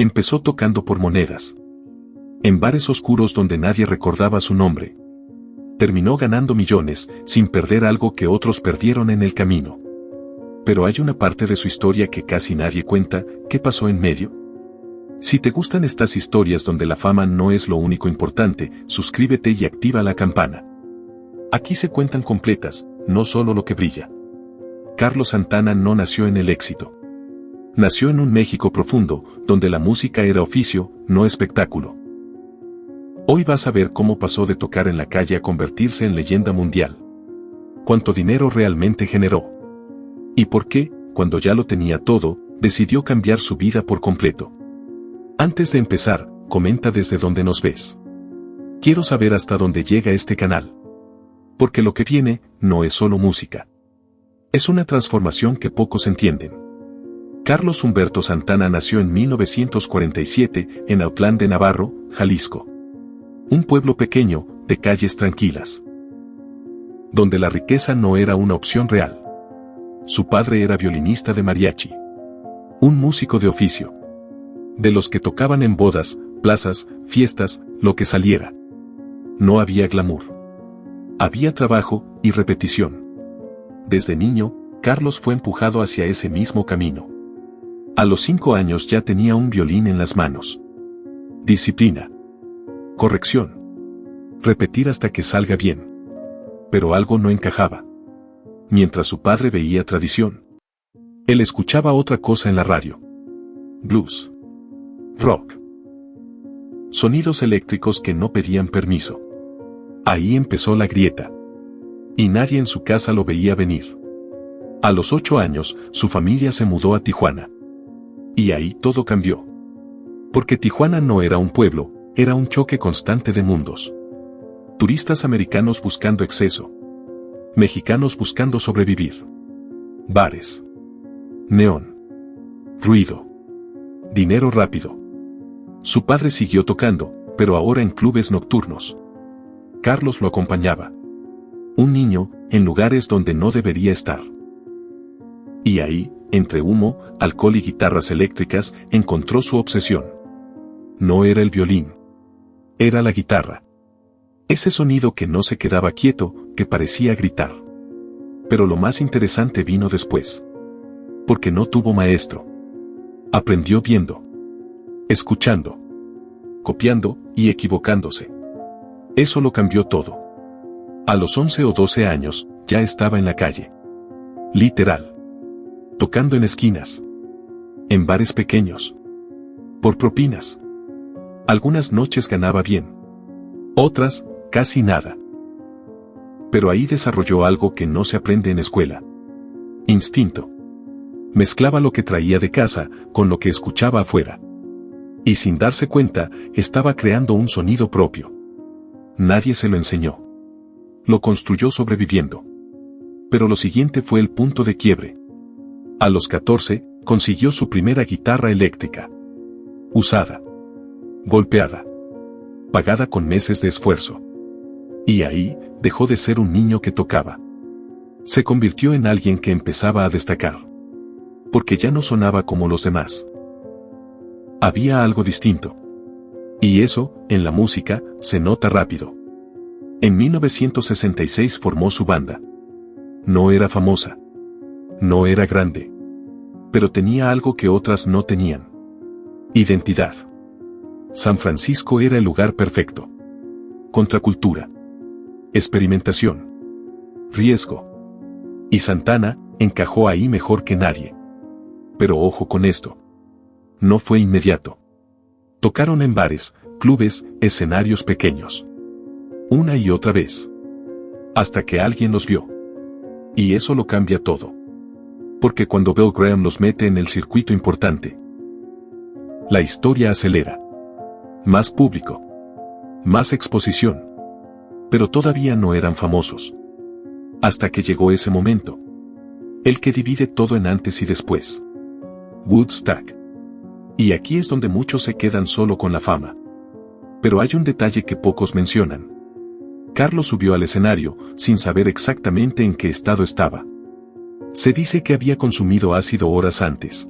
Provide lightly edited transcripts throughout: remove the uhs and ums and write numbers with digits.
Empezó tocando por monedas. En bares oscuros donde nadie recordaba su nombre. Terminó ganando millones, sin perder algo que otros perdieron en el camino. Pero hay una parte de su historia que casi nadie cuenta. ¿Qué pasó en medio? Si te gustan estas historias donde la fama no es lo único importante, suscríbete y activa la campana. Aquí se cuentan completas, no solo lo que brilla. Carlos Santana no nació en el éxito. Nació en un México profundo, donde la música era oficio, no espectáculo. Hoy vas a ver cómo pasó de tocar en la calle a convertirse en leyenda mundial. Cuánto dinero realmente generó. Y por qué, cuando ya lo tenía todo, decidió cambiar su vida por completo. Antes de empezar, comenta desde donde nos ves. Quiero saber hasta dónde llega este canal. Porque lo que viene, no es solo música. Es una transformación que pocos entienden. Carlos Humberto Santana nació en 1947, en Autlán de Navarro, Jalisco. Un pueblo pequeño, de calles tranquilas. Donde la riqueza no era una opción real. Su padre era violinista de mariachi. Un músico de oficio. De los que tocaban en bodas, plazas, fiestas, lo que saliera. No había glamour. Había trabajo y repetición. Desde niño, Carlos fue empujado hacia ese mismo camino. A los 5 años ya tenía un violín en las manos. Disciplina. Corrección. Repetir hasta que salga bien. Pero algo no encajaba. Mientras su padre veía tradición, él escuchaba otra cosa en la radio. Blues. Rock. Sonidos eléctricos que no pedían permiso. Ahí empezó la grieta. Y nadie en su casa lo veía venir. A los 8 años, su familia se mudó a Tijuana. Y ahí todo cambió. Porque Tijuana no era un pueblo, era un choque constante de mundos. Turistas americanos buscando exceso. Mexicanos buscando sobrevivir. Bares. Neón. Ruido. Dinero rápido. Su padre siguió tocando, pero ahora en clubes nocturnos. Carlos lo acompañaba. Un niño, en lugares donde no debería estar. Y ahí, entre humo, alcohol y guitarras eléctricas, encontró su obsesión. No era el violín. Era la guitarra. Ese sonido que no se quedaba quieto, que parecía gritar. Pero lo más interesante vino después. Porque no tuvo maestro. Aprendió viendo. Escuchando. Copiando y equivocándose. Eso lo cambió todo. A los 11 o 12 años, ya estaba en la calle. Literal. Tocando en esquinas. En bares pequeños. Por propinas. Algunas noches ganaba bien. Otras, casi nada. Pero ahí desarrolló algo que no se aprende en escuela. Instinto. Mezclaba lo que traía de casa con lo que escuchaba afuera. Y sin darse cuenta, estaba creando un sonido propio. Nadie se lo enseñó. Lo construyó sobreviviendo. Pero lo siguiente fue el punto de quiebre. A los 14, consiguió su primera guitarra eléctrica. Usada. Golpeada. Pagada con meses de esfuerzo. Y ahí, dejó de ser un niño que tocaba. Se convirtió en alguien que empezaba a destacar. Porque ya no sonaba como los demás. Había algo distinto. Y eso, en la música, se nota rápido. En 1966 formó su banda. No era famosa. No era grande. Pero tenía algo que otras no tenían. Identidad. San Francisco era el lugar perfecto. Contracultura. Experimentación. Riesgo. Y Santana encajó ahí mejor que nadie. Pero ojo con esto. No fue inmediato. Tocaron en bares, clubes, escenarios pequeños. Una y otra vez. Hasta que alguien los vio. Y eso lo cambia todo. Porque cuando Bill Graham los mete en el circuito importante, la historia acelera. Más público. Más exposición. Pero todavía no eran famosos. Hasta que llegó ese momento. El que divide todo en antes y después. Woodstock. Y aquí es donde muchos se quedan solo con la fama. Pero hay un detalle que pocos mencionan. Carlos subió al escenario, sin saber exactamente en qué estado estaba. Se dice que había consumido ácido horas antes.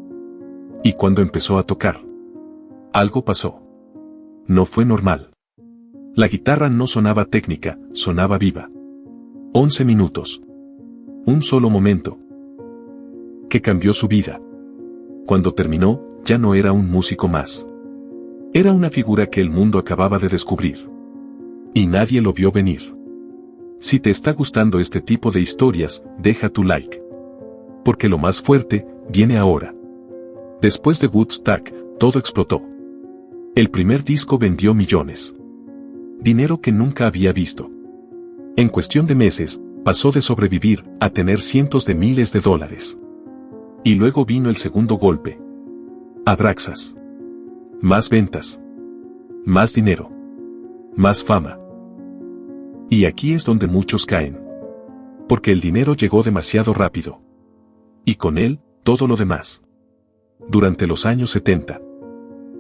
Y cuando empezó a tocar, Algo pasó. No fue normal. La guitarra no sonaba técnica, sonaba viva. 11 minutos. Un solo momento. Que cambió su vida. Cuando terminó, ya no era un músico más. Era una figura que el mundo acababa de descubrir. Y nadie lo vio venir. Si te está gustando este tipo de historias, deja tu like. Porque lo más fuerte, viene ahora. Después de Woodstock, todo explotó. El primer disco vendió millones. Dinero que nunca había visto. En cuestión de meses, pasó de sobrevivir a tener cientos de miles de dólares. Y luego vino el segundo golpe. Abraxas. Más ventas. Más dinero. Más fama. Y aquí es donde muchos caen. Porque el dinero llegó demasiado rápido. Y con él, todo lo demás. Durante los años 70,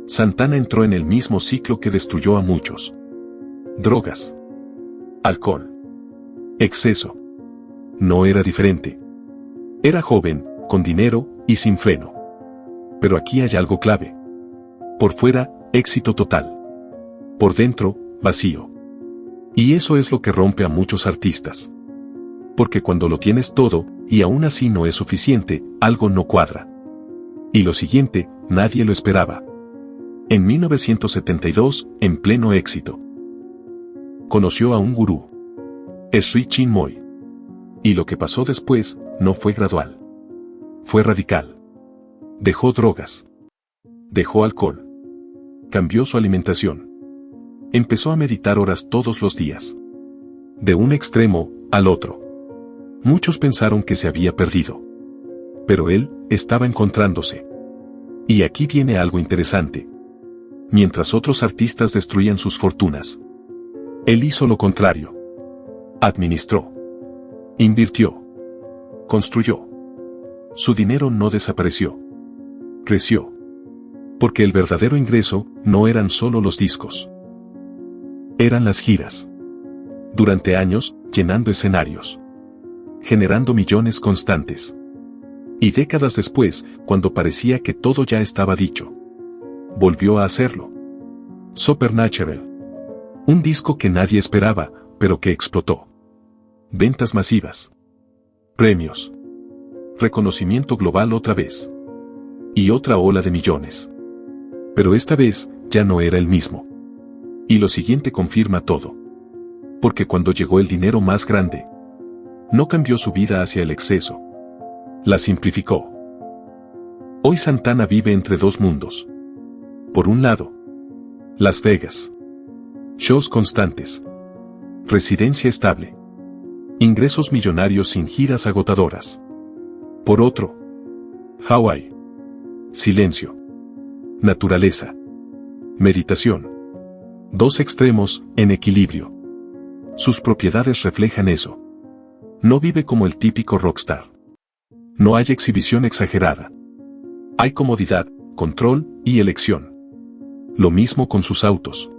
Santana entró en el mismo ciclo que destruyó a muchos. Drogas. Alcohol. Exceso. No era diferente. Era joven, con dinero, y sin freno. Pero aquí hay algo clave. Por fuera, éxito total. Por dentro, vacío. Y eso es lo que rompe a muchos artistas. Porque cuando lo tienes todo, y aún así no es suficiente, algo no cuadra. Y lo siguiente, nadie lo esperaba. En 1972, en pleno éxito, conoció a un gurú. Sri Chinmoy. Y lo que pasó después, no fue gradual. Fue radical. Dejó drogas. Dejó alcohol. Cambió su alimentación. Empezó a meditar horas todos los días. De un extremo al otro. Muchos pensaron que se había perdido. Pero él estaba encontrándose. Y aquí viene algo interesante. Mientras otros artistas destruían sus fortunas, él hizo lo contrario. Administró. Invirtió. Construyó. Su dinero no desapareció. Creció. Porque el verdadero ingreso no eran solo los discos. Eran las giras. Durante años, llenando escenarios. Generando millones constantes. Y décadas después, cuando parecía que todo ya estaba dicho, volvió a hacerlo. Supernatural. Un disco que nadie esperaba, pero que explotó. Ventas masivas. Premios. Reconocimiento global otra vez. Y otra ola de millones. Pero esta vez, ya no era el mismo. Y lo siguiente confirma todo. Porque cuando llegó el dinero más grande, no cambió su vida hacia el exceso. La simplificó. Hoy Santana vive entre dos mundos. Por un lado, Las Vegas. Shows constantes. Residencia estable. Ingresos millonarios sin giras agotadoras. Por otro, Hawái. Silencio. Naturaleza. Meditación. Dos extremos, en equilibrio. Sus propiedades reflejan eso. No vive como el típico rockstar. No hay exhibición exagerada. Hay comodidad, control y elección. Lo mismo con sus autos.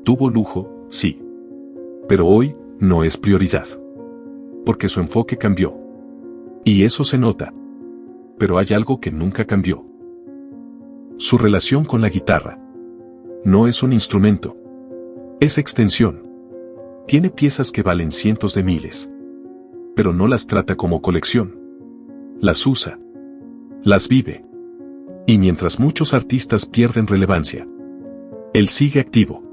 Tuvo lujo, sí. Pero hoy, no es prioridad. Porque su enfoque cambió. Y eso se nota. Pero hay algo que nunca cambió. Su relación con la guitarra. No es un instrumento. Es extensión. Tiene piezas que valen cientos de miles. Pero no las trata como colección. Las usa. Las vive. Y mientras muchos artistas pierden relevancia, él sigue activo.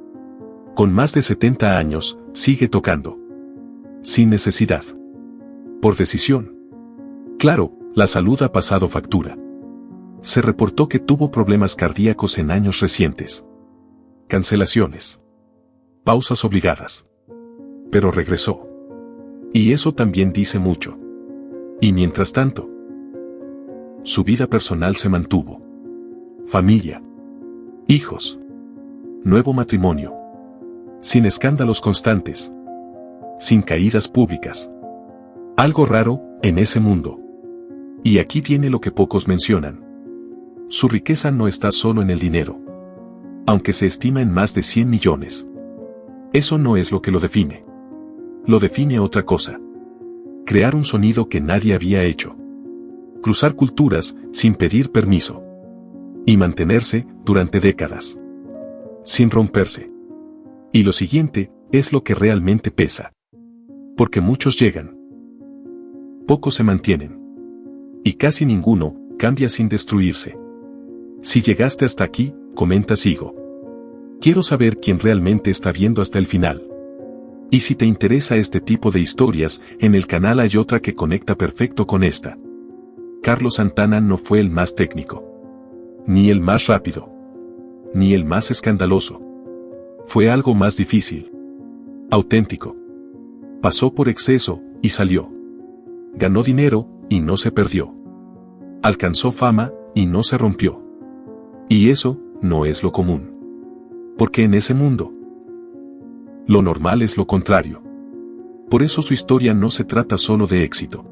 Con más de 70 años, sigue tocando. Sin necesidad. Por decisión. Claro, la salud ha pasado factura. Se reportó que tuvo problemas cardíacos en años recientes. Cancelaciones. Pausas obligadas. Pero regresó. Y eso también dice mucho. Y mientras tanto, su vida personal se mantuvo. Familia. Hijos. Nuevo matrimonio. Sin escándalos constantes. Sin caídas públicas. Algo raro, en ese mundo. Y aquí viene lo que pocos mencionan. Su riqueza no está solo en el dinero. Aunque se estima en más de 100 millones. Eso no es lo que lo define. Lo define otra cosa. Crear un sonido que nadie había hecho. Cruzar culturas, sin pedir permiso. Y mantenerse durante décadas. Sin romperse. Y lo siguiente es lo que realmente pesa. Porque muchos llegan. Pocos se mantienen. Y casi ninguno cambia sin destruirse. Si llegaste hasta aquí, comenta sigo. Quiero saber quién realmente está viendo hasta el final. Y si te interesa este tipo de historias, en el canal hay otra que conecta perfecto con esta. Carlos Santana no fue el más técnico. Ni el más rápido. Ni el más escandaloso. Fue algo más difícil. Auténtico. Pasó por exceso, y salió. Ganó dinero, y no se perdió. Alcanzó fama, y no se rompió. Y eso, no es lo común. Porque en ese mundo, lo normal es lo contrario. Por eso su historia no se trata solo de éxito.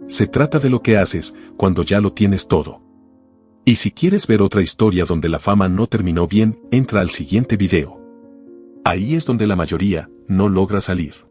Se trata de lo que haces, cuando ya lo tienes todo. Y si quieres ver otra historia donde la fama no terminó bien, entra al siguiente video. Ahí es donde la mayoría no logra salir.